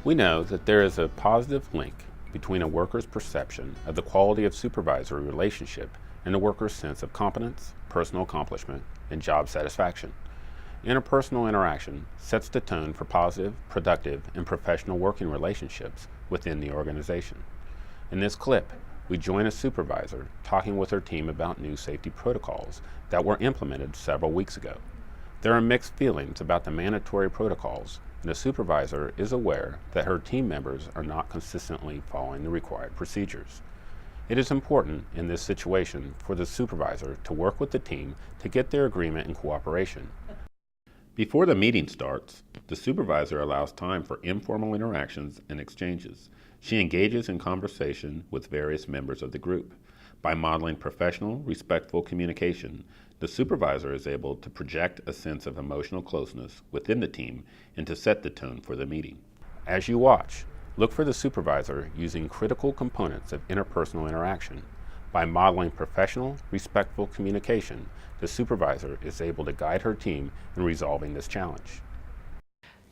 We know that there is a positive link between a worker's perception of the quality of supervisory relationship and the worker's sense of competence, personal accomplishment, and job satisfaction. Interpersonal interaction sets the tone for positive, productive, and professional working relationships within the organization. In this clip, we join a supervisor talking with her team about new safety protocols that were implemented several weeks ago. There are mixed feelings about the mandatory protocols, and the supervisor is aware that her team members are not consistently following the required procedures. It is important in this situation for the supervisor to work with the team to get their agreement and cooperation. Before the meeting starts, the supervisor allows time for informal interactions and exchanges. She engages in conversation with various members of the group. By modeling professional, respectful communication, the supervisor is able to project a sense of emotional closeness within the team and to set the tone for the meeting. As you watch, look for the supervisor using critical components of interpersonal interaction. By modeling professional, respectful communication, the supervisor is able to guide her team in resolving this challenge.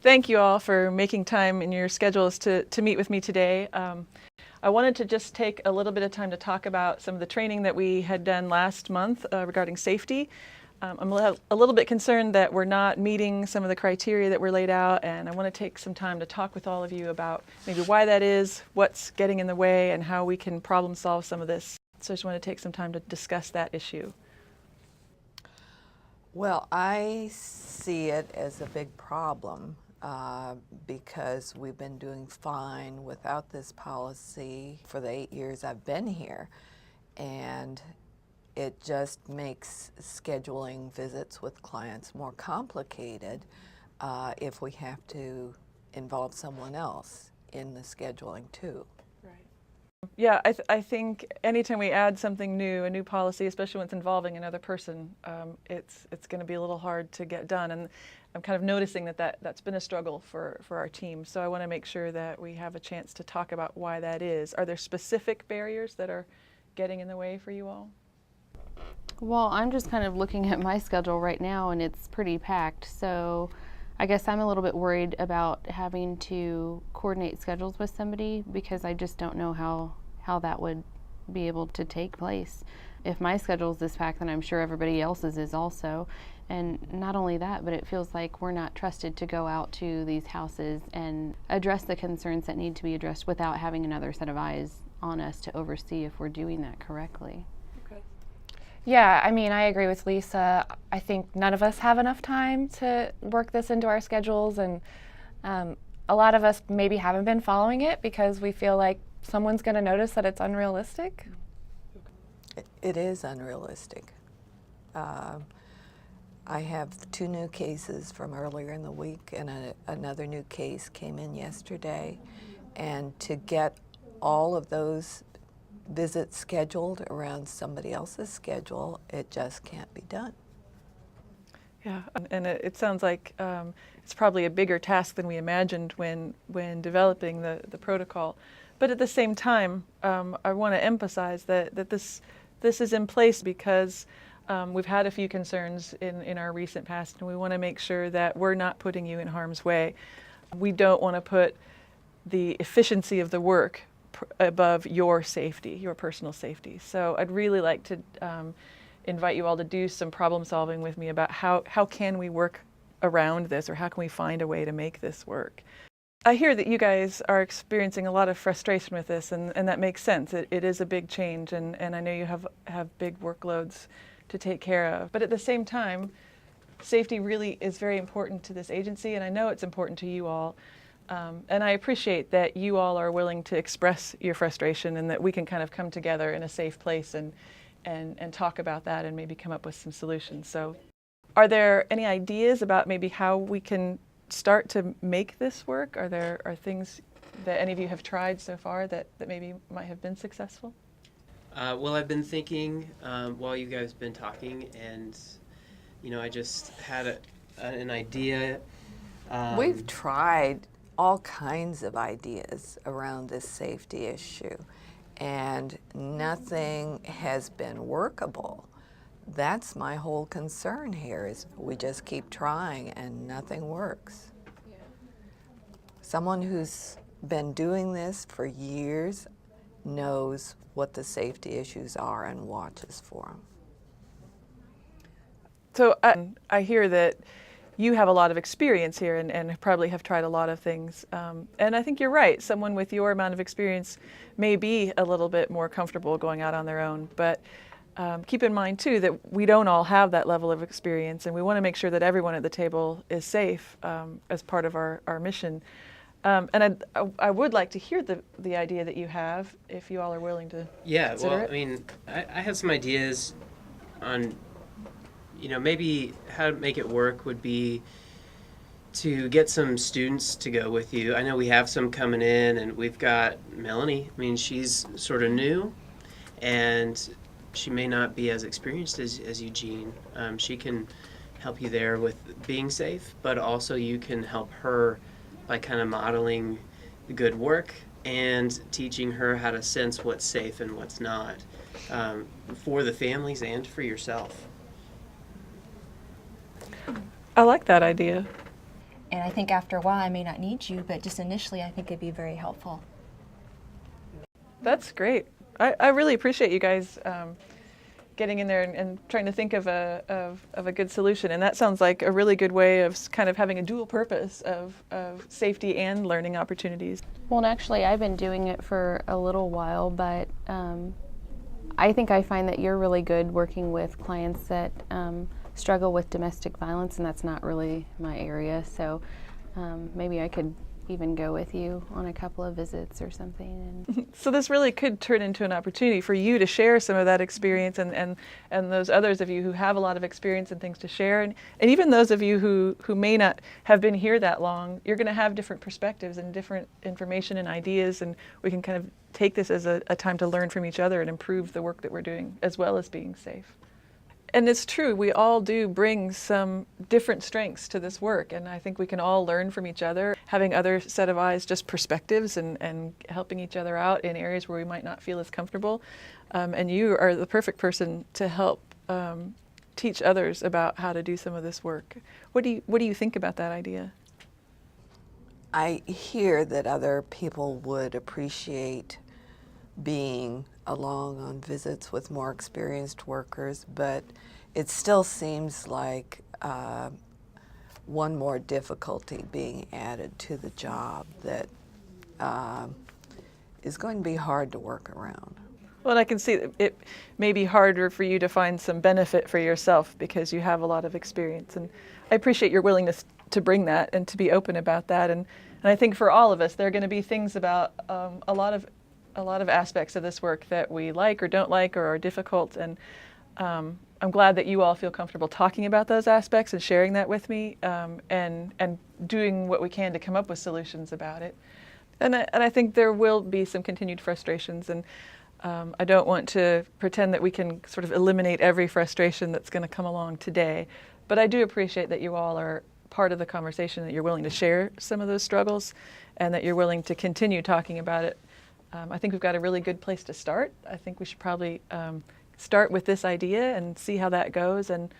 Thank you all for making time in your schedules to meet with me today. I wanted to just take a little bit of time to talk about some of the training that we had done last month regarding safety. I'm a little bit concerned that we're not meeting some of the criteria that were laid out, and I want to take some time to talk with all of you about maybe why that is, what's getting in the way, and how we can problem solve some of this. So I just want to take some time to discuss that issue. Well, I see it as a big problem because we've been doing fine without this policy for the 8 years I've been here, and it just makes scheduling visits with clients more complicated if we have to involve someone else in the scheduling too. Yeah, I think anytime we add something new, a new policy, especially when it's involving another person, it's going to be a little hard to get done. And I'm kind of noticing that's been a struggle for our team. So I want to make sure that we have a chance to talk about why that is. Are there specific barriers that are getting in the way for you all? Well, I'm just kind of looking at my schedule right now, and it's pretty packed. So I guess I'm a little bit worried about having to coordinate schedules with somebody because I just don't know how that would be able to take place. If my schedule's this packed, then I'm sure everybody else's is also. And not only that, but it feels like we're not trusted to go out to these houses and address the concerns that need to be addressed without having another set of eyes on us to oversee if we're doing that correctly. Yeah, I mean, I agree with Lisa. I think none of us have enough time to work this into our schedules, and a lot of us maybe haven't been following it because we feel like someone's going to notice that it's unrealistic. It is unrealistic. I have 2 new cases from earlier in the week, and another new case came in yesterday, and to get all of those visits scheduled around somebody else's schedule, it just can't be done. Yeah, and it sounds like it's probably a bigger task than we imagined when developing the protocol. But at the same time, I want to emphasize that this is in place because we've had a few concerns in our recent past, and we want to make sure that we're not putting you in harm's way. We don't want to put the efficiency of the work above your safety, your personal safety. So I'd really like to invite you all to do some problem solving with me about how can we work around this, or how can we find a way to make this work. I hear that you guys are experiencing a lot of frustration with this, and that makes sense. It is a big change, and I know you have big workloads to take care of. But at the same time, safety really is very important to this agency, and I know it's important to you all. And I appreciate that you all are willing to express your frustration, and that we can kind of come together in a safe place and talk about that and maybe come up with some solutions. So are there any ideas about maybe how we can start to make this work? Are things that any of you have tried so far that maybe might have been successful? Well, I've been thinking while you guys have been talking, and I just had an idea. We've tried all kinds of ideas around this safety issue, and nothing has been workable. That's my whole concern here, is we just keep trying and nothing works. Someone who's been doing this for years knows what the safety issues are and watches for them. So I hear that you have a lot of experience here and probably have tried a lot of things. And I think you're right. Someone with your amount of experience may be a little bit more comfortable going out on their own. But keep in mind, too, that we don't all have that level of experience. And we want to make sure that everyone at the table is safe as part of our mission. And I would like to hear the idea that you have, if you all are willing to consider it. I mean, I have some ideas on, maybe how to make it work would be to get some students to go with you. I know we have some coming in, and we've got Melanie. I mean, she's sort of new, and she may not be as experienced as Eugene. She can help you there with being safe, but also you can help her by kind of modeling the good work and teaching her how to sense what's safe and what's not, for the families and for yourself. I like that idea. And I think after a while I may not need you, but just initially I think it'd be very helpful. That's great. I really appreciate you guys getting in there and trying to think of a good solution. And that sounds like a really good way of kind of having a dual purpose of safety and learning opportunities. Well, and actually, I've been doing it for a little while, but I think I find that you're really good working with clients that struggle with domestic violence, and that's not really my area. So maybe I could even go with you on a couple of visits or something. And So this really could turn into an opportunity for you to share some of that experience and those others of you who have a lot of experience and things to share. And even those of you who may not have been here that long, you're going to have different perspectives and different information and ideas, and we can kind of take this as a time to learn from each other and improve the work that we're doing, as well as being safe. And it's true, we all do bring some different strengths to this work, and I think we can all learn from each other, having other set of eyes, just perspectives, and helping each other out in areas where we might not feel as comfortable. And you are the perfect person to help teach others about how to do some of this work. What do you think about that idea? I hear that other people would appreciate being along on visits with more experienced workers, but it still seems like one more difficulty being added to the job that is going to be hard to work around. Well, and I can see that it may be harder for you to find some benefit for yourself because you have a lot of experience, and I appreciate your willingness to bring that and to be open about that. And I think for all of us, there are going to be things about a lot of aspects of this work that we like or don't like or are difficult, and I'm glad that you all feel comfortable talking about those aspects and sharing that with me, and doing what we can to come up with solutions about it. And I think there will be some continued frustrations, and I don't want to pretend that we can sort of eliminate every frustration that's going to come along today, but I do appreciate that you all are part of the conversation, that you're willing to share some of those struggles, and that you're willing to continue talking about it. I think we've got a really good place to start. I think we should probably start with this idea and see how that goes. And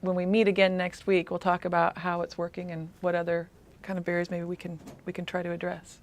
when we meet again next week, we'll talk about how it's working and what other kind of barriers maybe we can try to address.